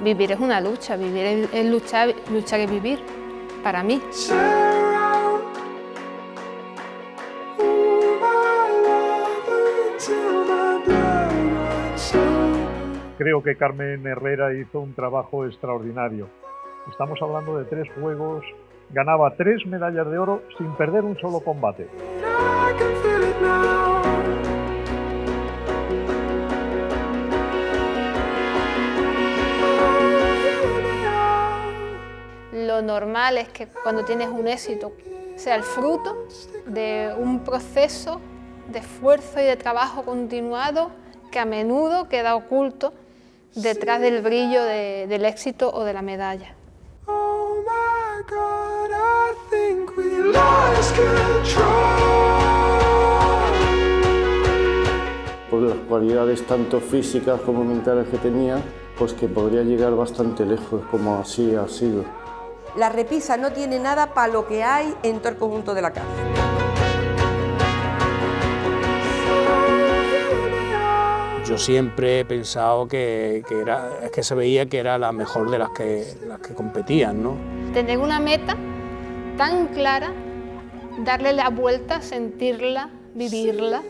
Vivir es una lucha, vivir es luchar, luchar es vivir, para mí. Creo que Carmen Herrera hizo un trabajo extraordinario. Estamos hablando de 3 juegos, ganaba 3 medallas de oro sin perder un solo combate. Lo normal es que cuando tienes un éxito sea el fruto de un proceso de esfuerzo y de trabajo continuado que a menudo queda oculto detrás del brillo del éxito o de la medalla. Por las cualidades tanto físicas como mentales que tenía, pues que podría llegar bastante lejos, como así ha sido. La repisa no tiene nada para lo que hay en todo el conjunto de la casa. Yo siempre he pensado que se veía que era la mejor de las que competían, ¿no? Tener una meta tan clara, darle la vuelta, sentirla, vivirla,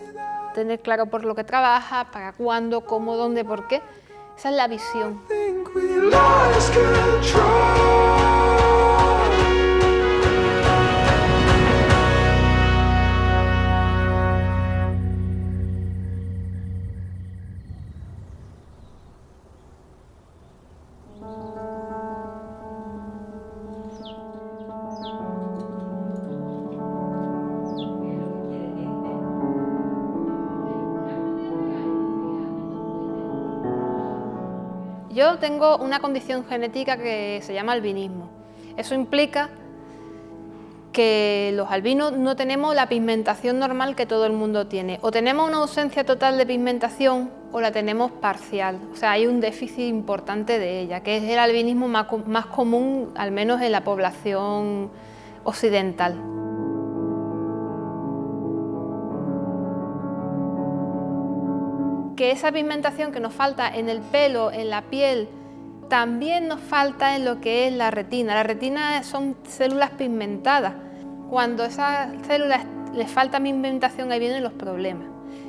tener claro por lo que trabaja, para cuándo, cómo, dónde, por qué. Esa es la visión. Yo tengo una condición genética que se llama albinismo. Eso implica que los albinos no tenemos la pigmentación normal que todo el mundo tiene. O tenemos una ausencia total de pigmentación o la tenemos parcial. O sea, hay un déficit importante de ella, que es el albinismo más común, al menos en la población occidental. Que esa pigmentación que nos falta en el pelo, en la piel, también nos falta en lo que es la retina. La retina son células pigmentadas. Cuando a esas células les falta pigmentación, ahí vienen los problemas.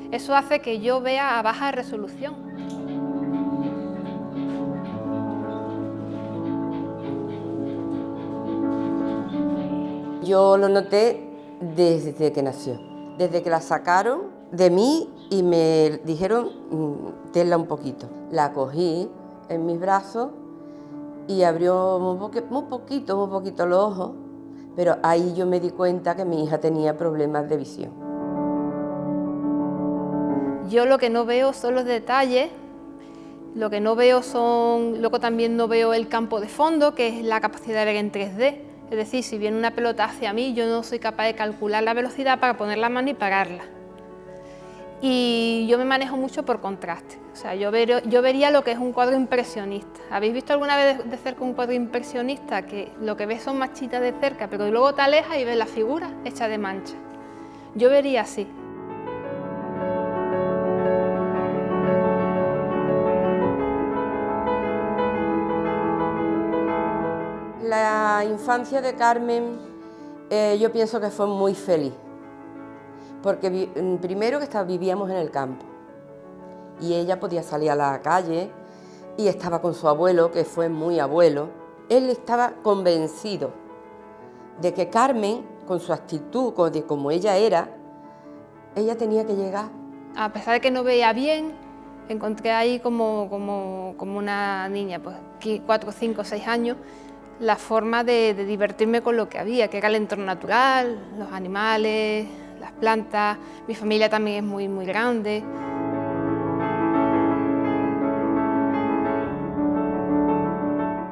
Eso hace que yo vea a baja resolución. Yo lo noté desde que nació, desde que la sacaron de mí y me dijeron, tenla un poquito. La cogí en mis brazos y abrió muy poquito los ojos, pero ahí yo me di cuenta que mi hija tenía problemas de visión. Yo lo que no veo son los detalles, lo que no veo son, luego también no veo el campo de fondo, que es la capacidad de ver en 3D. Es decir, si viene una pelota hacia mí, yo no soy capaz de calcular la velocidad para poner la mano y pararla. Y yo me manejo mucho por contraste. O sea, yo vería lo que es un cuadro impresionista. ¿Habéis visto alguna vez de cerca un cuadro impresionista? Que lo que ves son manchitas de cerca, pero luego te alejas y ves la figura hecha de manchas. Yo vería así. La infancia de Carmen, yo pienso que fue muy feliz, porque primero que vivíamos en el campo y ella podía salir a la calle y estaba con su abuelo, que fue muy abuelo. Él estaba convencido de que Carmen, con su actitud, como ella era, ella tenía que llegar. A pesar de que no veía bien, encontré ahí como una niña, pues 4, 5, 6 años, la forma de divertirme con lo que había, que era el entorno natural, los animales, las plantas. Mi familia también es muy, muy grande.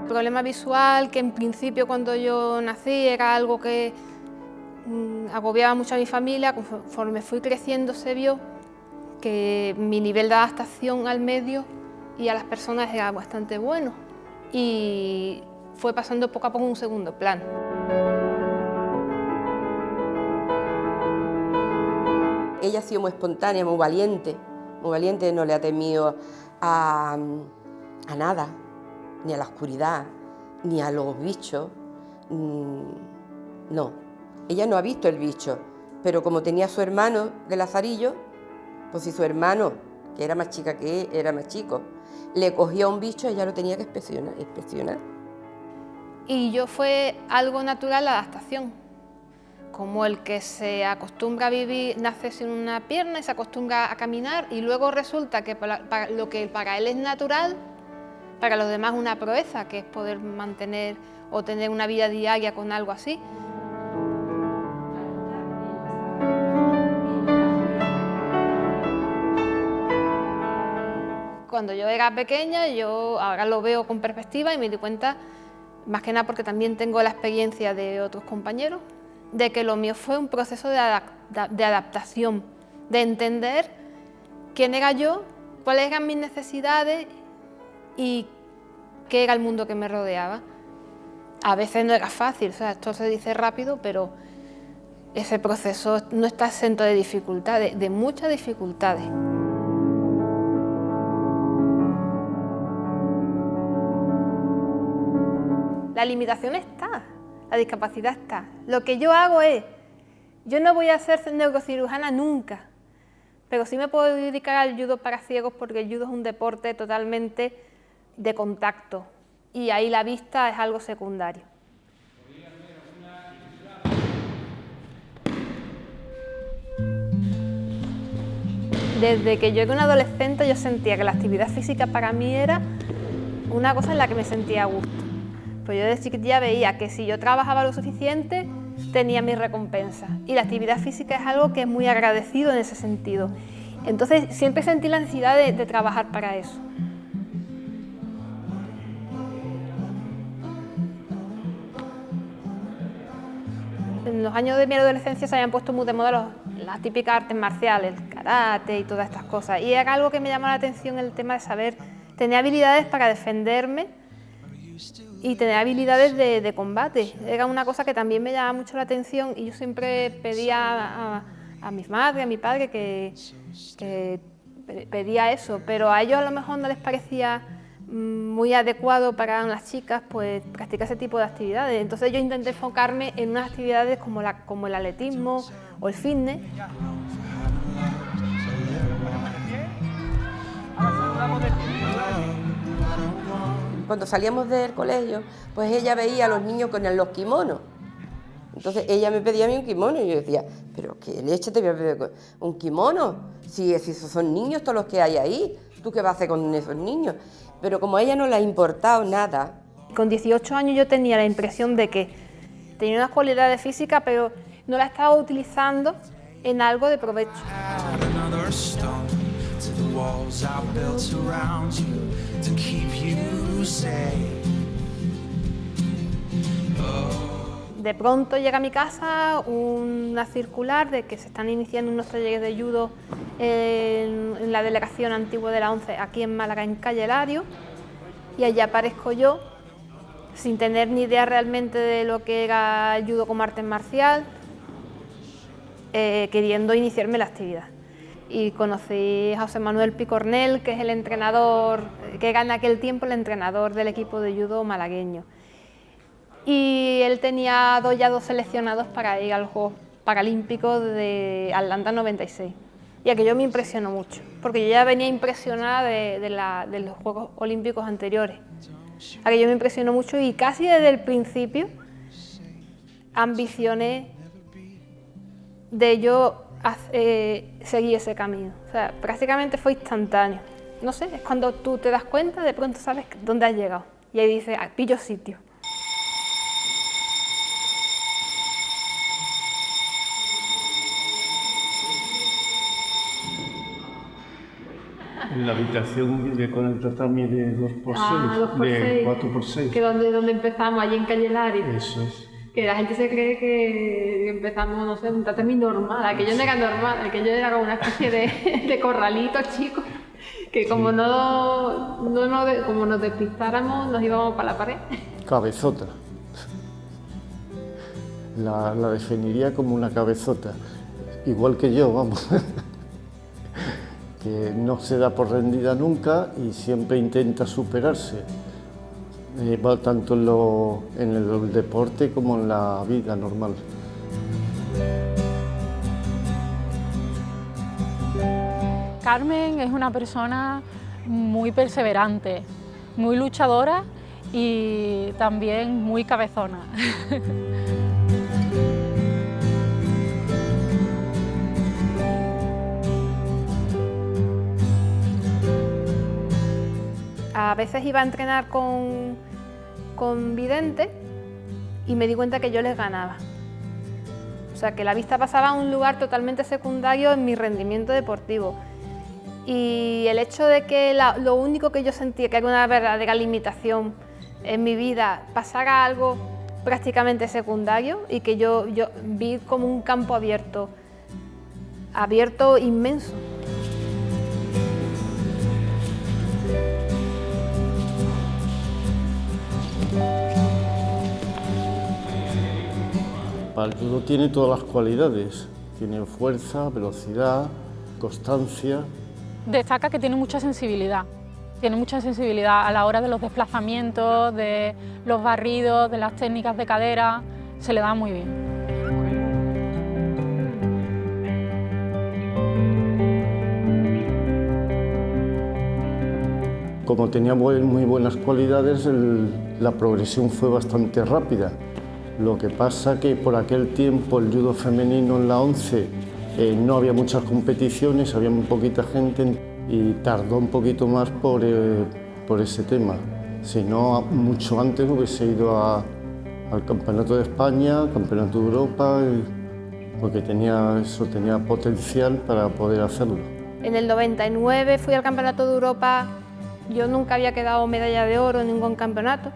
El problema visual, que en principio cuando yo nací era algo que agobiaba mucho a mi familia, conforme fui creciendo se vio que mi nivel de adaptación al medio y a las personas era bastante bueno y fue pasando poco a poco a un segundo plano. Ella ha sido muy espontánea, muy valiente, no le ha temido a nada. ni a la oscuridad, ni a los bichos. No, ella no ha visto el bicho, pero como tenía a su hermano de Lazarillo, pues si su hermano, que era más chica que él, era más chico, le cogía un bicho, ella lo tenía que inspeccionar. Y yo fue algo natural la adaptación, como el que se acostumbra a vivir, nace sin una pierna y se acostumbra a caminar y luego resulta que lo que para él es natural, para los demás una proeza, que es poder mantener o tener una vida diaria con algo así. Cuando yo era pequeña, yo ahora lo veo con perspectiva y me di cuenta, más que nada porque también tengo la experiencia de otros compañeros, de que lo mío fue un proceso de adaptación, de entender quién era yo, cuáles eran mis necesidades y qué era el mundo que me rodeaba. A veces no era fácil, o sea, esto se dice rápido, pero ese proceso no está exento de dificultades, de muchas dificultades. La limitación está, la discapacidad está. Lo que yo hago es, yo no voy a ser neurocirujana nunca, pero sí me puedo dedicar al judo para ciegos porque el judo es un deporte totalmente de contacto y ahí la vista es algo secundario. Desde que yo era una adolescente yo sentía que la actividad física para mí era una cosa en la que me sentía a gusto. Pues yo desde chiquitilla veía que si yo trabajaba lo suficiente, tenía mi recompensa. Y la actividad física es algo que es muy agradecido en ese sentido. Entonces siempre sentí la necesidad de trabajar para eso. En los años de mi adolescencia se habían puesto muy de moda las típicas artes marciales, el karate y todas estas cosas. Y era algo que me llamó la atención el tema de saber, tener habilidades para defenderme y tener habilidades de combate. Era una cosa que también me llamaba mucho la atención y yo siempre pedía a mis madres, a mi padre que pedía eso, pero a ellos a lo mejor no les parecía muy adecuado para las chicas pues practicar ese tipo de actividades. Entonces yo intenté enfocarme en unas actividades como el atletismo o el fitness. Cuando salíamos del colegio, pues ella veía a los niños con los kimonos. Entonces ella me pedía a mí un kimono y yo decía, pero ¿qué leche te voy a pedir un kimono? Si esos son niños todos los que hay ahí, ¿tú qué vas a hacer con esos niños? Pero como a ella no le ha importado nada. Con 18 años yo tenía la impresión de que tenía unas cualidades físicas, pero no la estaba utilizando en algo de provecho. De pronto llega a mi casa una circular de que se están iniciando unos talleres de judo en la delegación antigua de la ONCE, aquí en Málaga, en Calle Lario, y allí aparezco yo, sin tener ni idea realmente de lo que era el judo como arte marcial, queriendo iniciarme la actividad. Y conocí a José Manuel Picornell, que es el entrenador, que era en aquel tiempo el entrenador del equipo de judo malagueño. Y él tenía ya dos seleccionados para ir a los Juegos Paralímpicos de Atlanta 96. Y aquello me impresionó mucho, porque yo ya venía impresionada de los Juegos Olímpicos anteriores. Aquello me impresionó mucho y casi desde el principio ambicioné de yo seguir ese camino. O sea, prácticamente fue instantáneo. No sé, es cuando tú te das cuenta, de pronto sabes dónde has llegado. Y ahí dices, pillo sitio. En la habitación con el tatami de 2x6, de 4x6. Que donde empezamos, allí en Calle Lario. Eso es. Que la gente se cree que empezamos, no sé, un tatami normal. Aquello no era normal, aquello era como una especie de corralito chico. Que como como nos despistáramos, nos íbamos para la pared. Cabezota. La definiría como una cabezota. Igual que yo, vamos. Que no se da por rendida nunca y siempre intenta superarse. va tanto en el deporte como en la vida normal. Carmen es una persona muy perseverante, muy luchadora y también muy cabezona. A veces iba a entrenar con videntes y me di cuenta que yo les ganaba. O sea, que la vista pasaba a un lugar totalmente secundario en mi rendimiento deportivo. Y el hecho de que lo único que yo sentía que era una verdadera limitación en mi vida pasara a algo prácticamente secundario y que yo vi como un campo abierto inmenso. El judo tiene todas las cualidades, tiene fuerza, velocidad, constancia. Destaca que tiene mucha sensibilidad a la hora de los desplazamientos, de los barridos, de las técnicas de cadera, se le da muy bien. Como tenía muy buenas cualidades, la progresión fue bastante rápida. Lo que pasa que por aquel tiempo el judo femenino en la 11 no había muchas competiciones, había muy poquita gente y tardó un poquito más por ese tema. Si no, mucho antes hubiese ido al Campeonato de España, Campeonato de Europa, porque tenía potencial para poder hacerlo. En el 99 fui al Campeonato de Europa, yo nunca había quedado medalla de oro en ningún campeonato.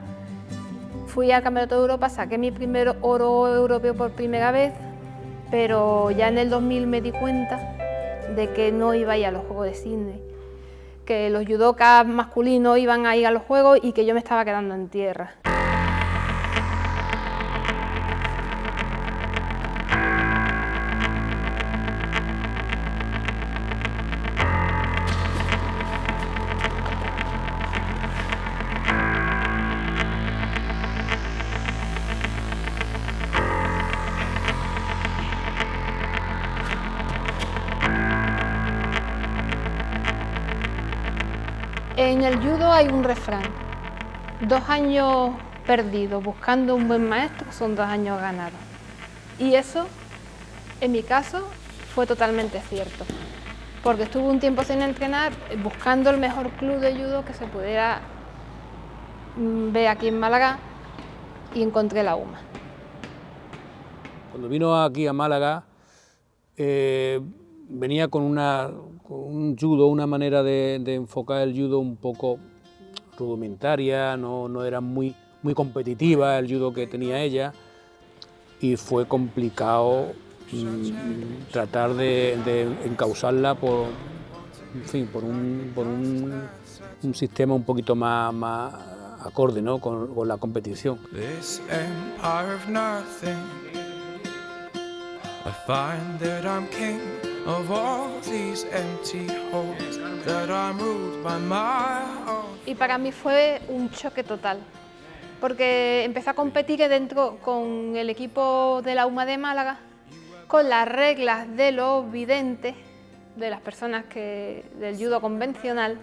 Fui al Campeonato de Europa, saqué mi primer oro europeo por primera vez, pero ya en el 2000 me di cuenta de que no iba a ir a los Juegos de Sydney, que los judokas masculinos iban a ir a los Juegos y que yo me estaba quedando en tierra. En el judo hay un refrán: 2 años perdidos buscando un buen maestro son 2 años ganados. Y eso, en mi caso, fue totalmente cierto, porque estuve un tiempo sin entrenar buscando el mejor club de judo que se pudiera ver aquí en Málaga y encontré la UMA. Cuando vino aquí a Málaga, venía con un judo, una manera de enfocar el judo un poco rudimentaria, no era muy competitiva el judo que tenía ella, y fue complicado tratar de encauzarla por un sistema un poquito más acorde, ¿no?, con la competición. I find that I'm king of all these empty halls, that I'm ruled by my own. Y para mí fue un choque total, porque empecé a competir dentro con el equipo de la UMA de Málaga, con las reglas de los videntes, de las personas del judo convencional,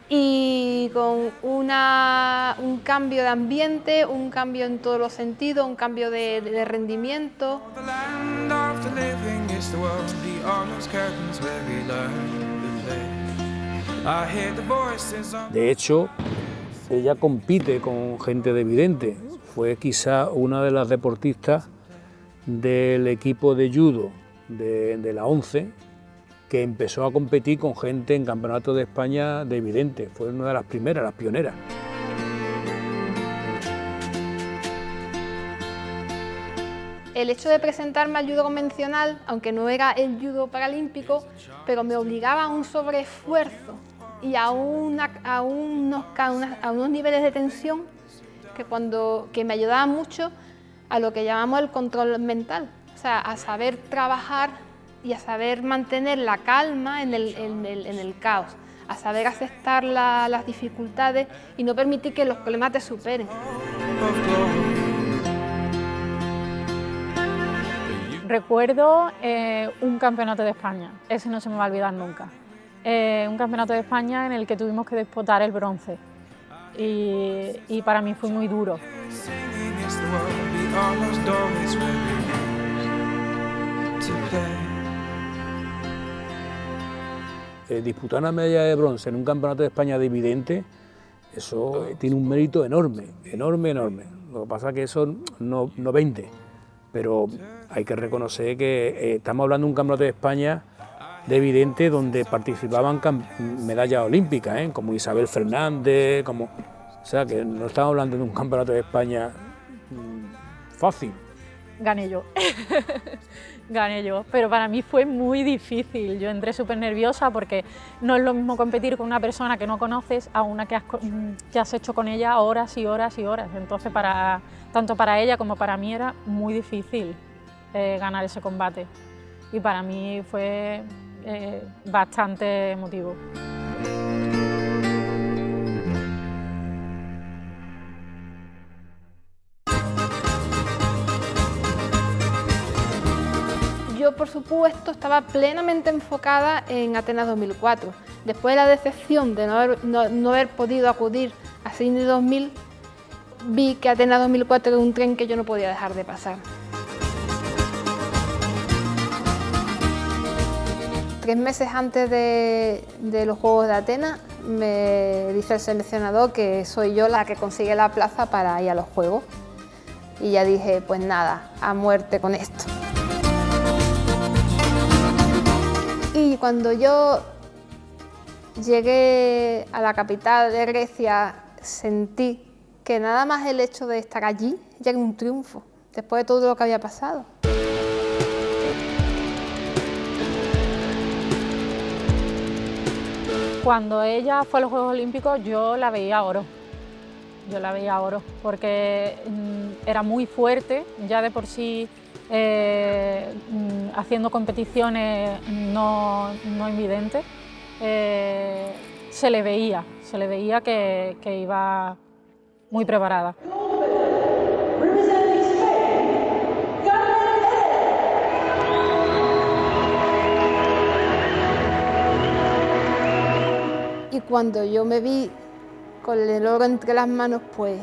y con un cambio de ambiente, un cambio en todos los sentidos, un cambio de rendimiento. De hecho, ella compite con gente de vidente. Fue quizá una de las deportistas del equipo de judo de la 11 que empezó a competir con gente en campeonatos de España de vidente. Fue una de las primeras, las pioneras. El hecho de presentarme al judo convencional, aunque no era el judo paralímpico, pero me obligaba a un sobreesfuerzo y a unos niveles de tensión que me ayudaban mucho a lo que llamamos el control mental, o sea, a saber trabajar y a saber mantener la calma en el caos, a saber aceptar las dificultades y no permitir que los problemas te superen. Recuerdo un campeonato de España, ese no se me va a olvidar nunca. Un campeonato de España en el que tuvimos que disputar el bronce y para mí fue muy duro. Disputar una medalla de bronce en un campeonato de España de vidente, eso tiene un mérito enorme, enorme, enorme. Lo que pasa es que eso no vende, pero hay que reconocer que estamos hablando de un campeonato de España de vidente donde participaban medallas olímpicas, como Isabel Fernández, o sea que no estamos hablando de un campeonato de España fácil. Gané yo, gané yo, pero para mí fue muy difícil. Yo entré súper nerviosa porque no es lo mismo competir con una persona que no conoces a una que has hecho con ella horas y horas y horas. Entonces, tanto para ella como para mí era muy difícil ganar ese combate y para mí fue bastante emotivo. Yo, por supuesto, estaba plenamente enfocada en Atenas 2004. Después de la decepción de no haber podido acudir a Sydney 2000, vi que Atenas 2004 era un tren que yo no podía dejar de pasar. 3 meses antes de los Juegos de Atenas, me dice el seleccionador que soy yo la que consigue la plaza para ir a los Juegos. Y ya dije, pues nada, a muerte con esto. Y cuando yo llegué a la capital de Grecia, sentí que nada más el hecho de estar allí ya era un triunfo, después de todo lo que había pasado. Cuando ella fue a los Juegos Olímpicos yo la veía oro. Yo la veía oro porque era muy fuerte, ya de por sí haciendo competiciones no invidentes, se le veía que iba muy preparada. Y cuando yo me vi con el oro entre las manos, pues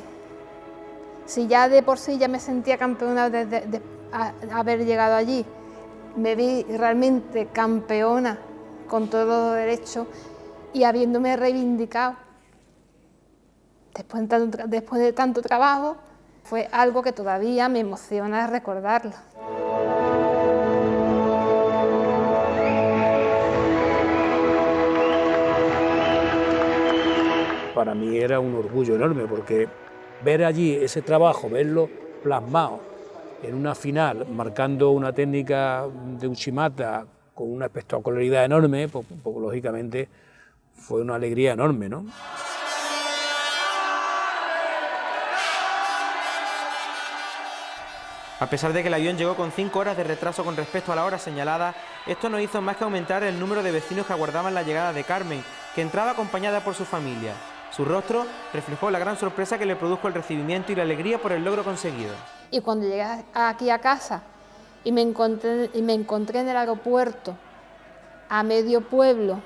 si ya de por sí ya me sentía campeona desde haber llegado allí, me vi realmente campeona con todo los derechos y habiéndome reivindicado después de tanto trabajo, fue algo que todavía me emociona recordarlo. Para mí era un orgullo enorme porque ver allí ese trabajo, verlo plasmado en una final, marcando una técnica de Uchimata con una espectacularidad enorme, pues lógicamente fue una alegría enorme, ¿no? A pesar de que el avión llegó con 5 horas de retraso con respecto a la hora señalada, esto no hizo más que aumentar el número de vecinos que aguardaban la llegada de Carmen, que entraba acompañada por su familia. Su rostro reflejó la gran sorpresa que le produjo el recibimiento y la alegría por el logro conseguido. Y cuando llegué aquí a casa y me encontré en el aeropuerto, a medio pueblo,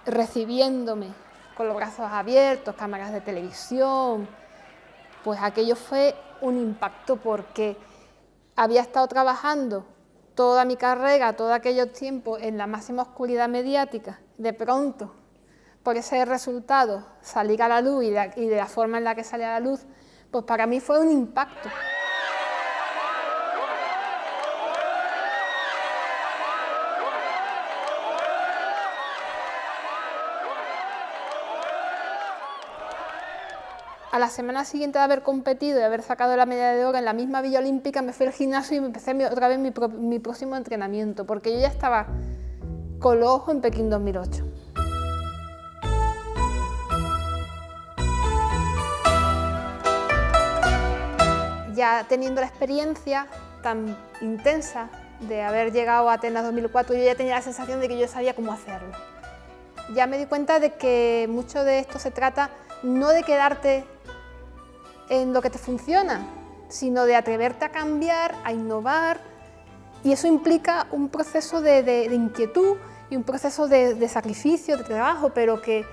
recibiéndome con los brazos abiertos, cámaras de televisión, pues aquello fue un impacto porque había estado trabajando toda mi carrera, todos aquellos tiempos en la máxima oscuridad mediática, de pronto, por ese resultado, salir a la luz y de la forma en la que sale a la luz, pues para mí fue un impacto. A la semana siguiente de haber competido y haber sacado la medalla de oro en la misma Villa Olímpica, me fui al gimnasio y me empecé otra vez mi próximo entrenamiento, porque yo ya estaba con los ojos en Pekín 2008. Ya teniendo la experiencia tan intensa de haber llegado a Atenas 2004, yo ya tenía la sensación de que yo sabía cómo hacerlo. ya me di cuenta de que mucho de esto se trata no de quedarte en lo que te funciona, sino de atreverte a cambiar, a innovar, y eso implica un proceso de inquietud y un proceso de sacrificio, de trabajo, pero que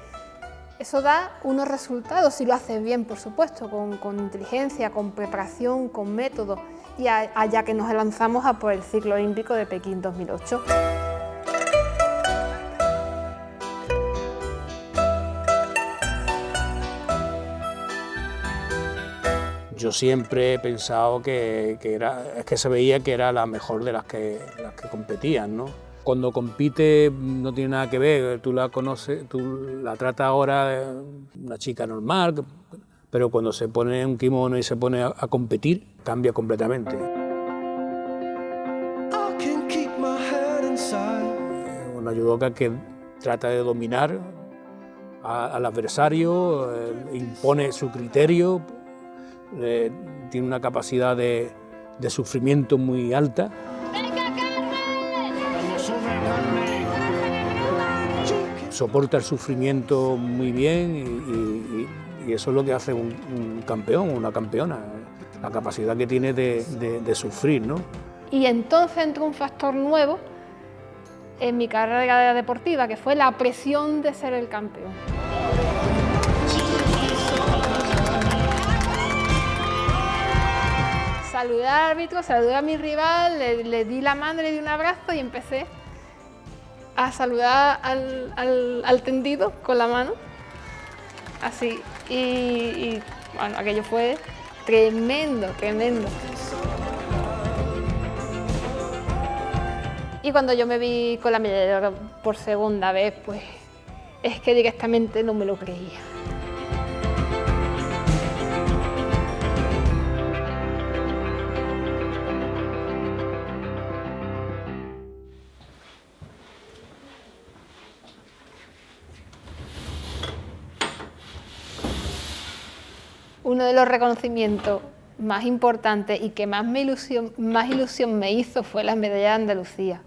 eso da unos resultados si lo haces bien, por supuesto, con inteligencia, con preparación, con método, y allá que nos lanzamos a por el ciclo olímpico de Pekín 2008. Yo siempre he pensado que se veía que era la mejor de las que competían, ¿no? Cuando compite no tiene nada que ver, tú la conoces, tú la tratas ahora una chica normal, pero cuando se pone un kimono y se pone a competir, cambia completamente. Una judoka que trata de dominar al adversario, impone su criterio, tiene una capacidad de sufrimiento muy alta. Soporta el sufrimiento muy bien y eso es lo que hace un campeón, una campeona, la capacidad que tiene de sufrir, ¿no? Y entonces entró un factor nuevo en mi carrera deportiva, que fue la presión de ser el campeón. Saludé al árbitro, saludé a mi rival, le di la mano, le di un abrazo y empecé a saludar al tendido con la mano, así, y bueno, aquello fue tremendo, tremendo. Y cuando yo me vi con la medalla de oro por segunda vez, pues es que directamente no me lo creía. Uno de los reconocimientos más importantes y que más ilusión me hizo fue la medalla de Andalucía.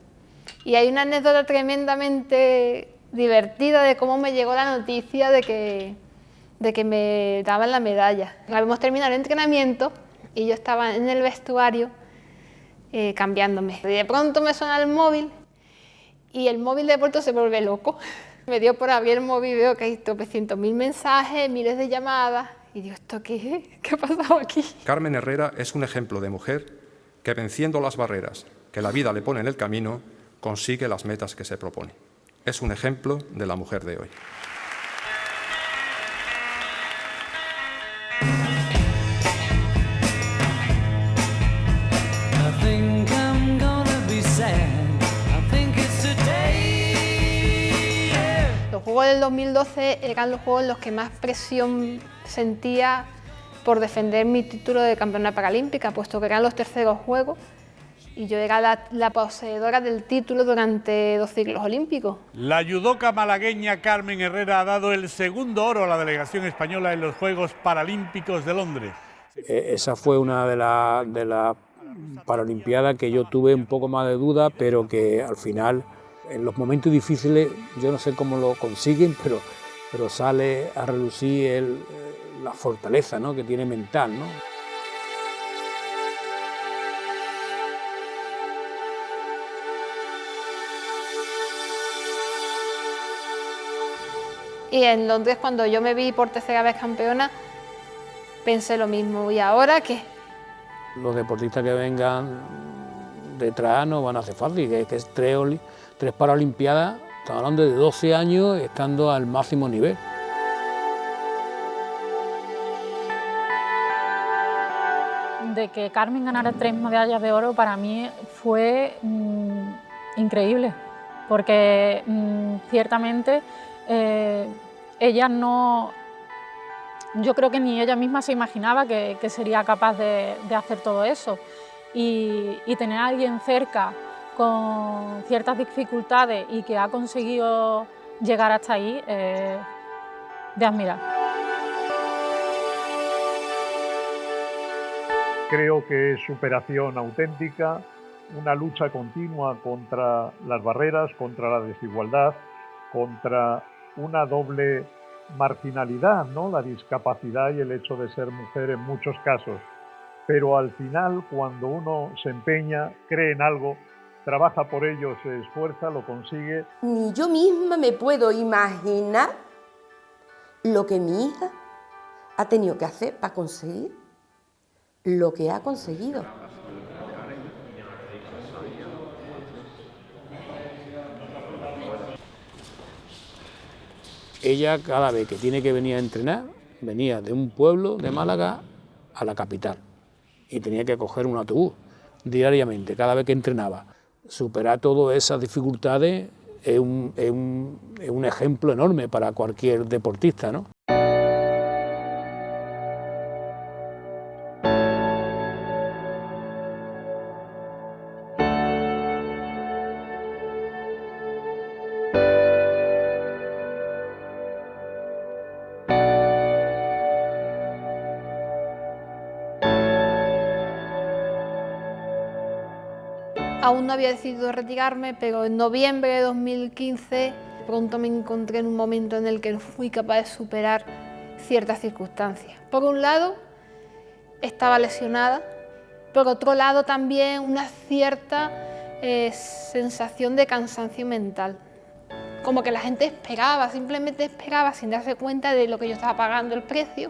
Y hay una anécdota tremendamente divertida de cómo me llegó la noticia de que me daban la medalla. Habíamos terminado el entrenamiento y yo estaba en el vestuario cambiándome. Y de pronto me suena el móvil y el móvil de pronto se vuelve loco. Me dio por abrir el móvil y veo que hay tropecientos mil mensajes, miles de llamadas. Y digo, ¿esto qué? ¿Qué ha pasado aquí? Carmen Herrera es un ejemplo de mujer que, venciendo las barreras que la vida le pone en el camino, consigue las metas que se propone. Es un ejemplo de la mujer de hoy. Los Juegos del 2012 eran los Juegos en los que más presión sentía por defender mi título de campeona paralímpica, puesto que eran los terceros Juegos y yo era la poseedora del título durante 2 ciclos olímpicos. La judoka malagueña Carmen Herrera ha dado el segundo oro a la delegación española en los Juegos Paralímpicos de Londres. Esa fue una de las Paralimpiadas que yo tuve un poco más de duda, pero que al final, en los momentos difíciles, yo no sé cómo lo consiguen, pero sale a relucir la fortaleza, ¿no?, que tiene mental, ¿no? Y en Londres, cuando yo me vi por tercera vez campeona, pensé lo mismo. ¿Y ahora qué? Los deportistas que vengan detrás no van a hacer fácil, que es 3 Paralimpiadas, estamos hablando de 12 años estando al máximo nivel. De que Carmen ganara 3 medallas de oro para mí fue increíble, porque ciertamente ella no, yo creo que ni ella misma se imaginaba que sería capaz de hacer todo eso, y tener a alguien cerca con ciertas dificultades y que ha conseguido llegar hasta ahí, de admirar. Creo que es superación auténtica, una lucha continua contra las barreras, contra la desigualdad, contra una doble marginalidad, ¿no? La discapacidad y el hecho de ser mujer en muchos casos. Pero al final, cuando uno se empeña, cree en algo, trabaja por ello, se esfuerza, lo consigue. Ni yo misma me puedo imaginar lo que mi hija ha tenido que hacer para conseguir lo que ha conseguido. Ella, cada vez que tiene que venir a entrenar, venía de un pueblo de Málaga a la capital y tenía que coger un autobús diariamente, cada vez que entrenaba. Superar todas esas dificultades es un ejemplo enorme para cualquier deportista, ¿no? Aún no había decidido retirarme, pero en noviembre de 2015 pronto me encontré en un momento en el que no fui capaz de superar ciertas circunstancias. Por un lado, estaba lesionada, por otro lado también una cierta sensación de cansancio mental. Como que la gente esperaba, simplemente esperaba sin darse cuenta de lo que yo estaba pagando, el precio,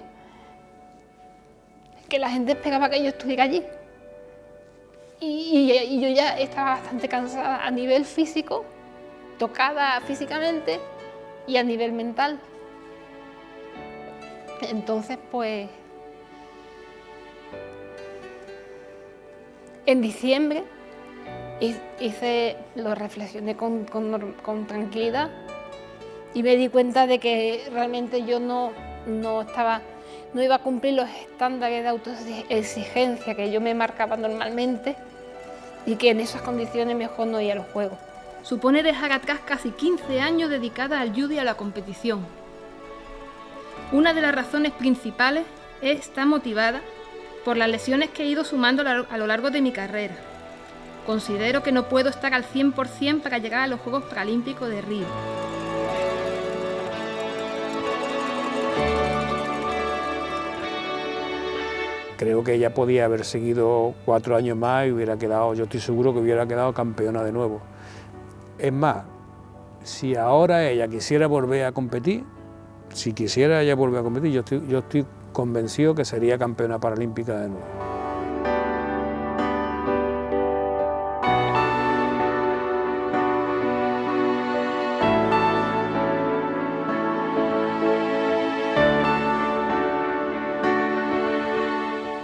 que la gente esperaba que yo estuviera allí. Y yo ya estaba bastante cansada a nivel físico, tocada físicamente y a nivel mental. Entonces, pues, en diciembre lo reflexioné con tranquilidad y me di cuenta de que realmente yo no iba a cumplir los estándares de autoexigencia que yo me marcaba normalmente y que en esas condiciones mejor no ir a los Juegos. Supone dejar atrás casi 15 años dedicada al judo y a la competición. Una de las razones principales está motivada por las lesiones que he ido sumando a lo largo de mi carrera. Considero que no puedo estar al 100% para llegar a los Juegos Paralímpicos de Río. Creo que ella podía haber seguido 4 años más y hubiera quedado, yo estoy seguro que hubiera quedado campeona de nuevo. Es más, si ahora ella quisiera volver a competir, yo estoy convencido que sería campeona paralímpica de nuevo.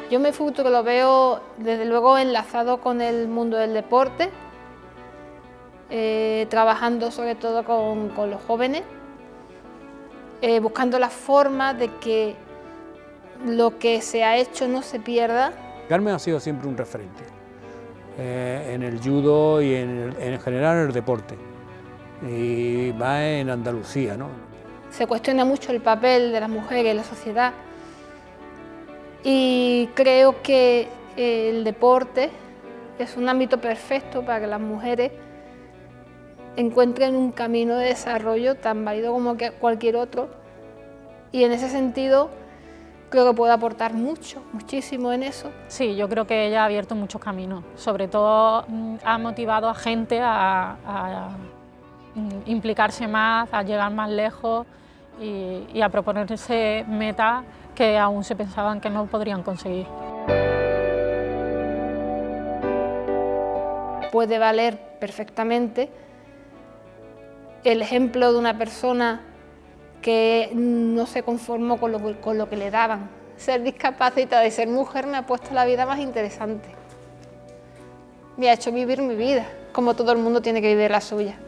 Yo mi futuro lo veo desde luego enlazado con el mundo del deporte, trabajando sobre todo con los jóvenes, buscando la forma de que lo que se ha hecho no se pierda. Carmen ha sido siempre un referente en el judo y en general en el deporte, y más en Andalucía, ¿no? Se cuestiona mucho el papel de las mujeres en la sociedad. Y creo que el deporte es un ámbito perfecto para que las mujeres encuentren un camino de desarrollo tan válido como cualquier otro. Y en ese sentido creo que puede aportar muchísimo en eso. Sí, yo creo que ella ha abierto muchos caminos. Sobre todo ha motivado a gente a implicarse más, a llegar más lejos y a proponerse metas que aún se pensaban que no podrían conseguir. Puede valer perfectamente el ejemplo de una persona que no se conformó con lo que le daban. Ser discapacitada y ser mujer me ha puesto la vida más interesante. Me ha hecho vivir mi vida, como todo el mundo tiene que vivir la suya.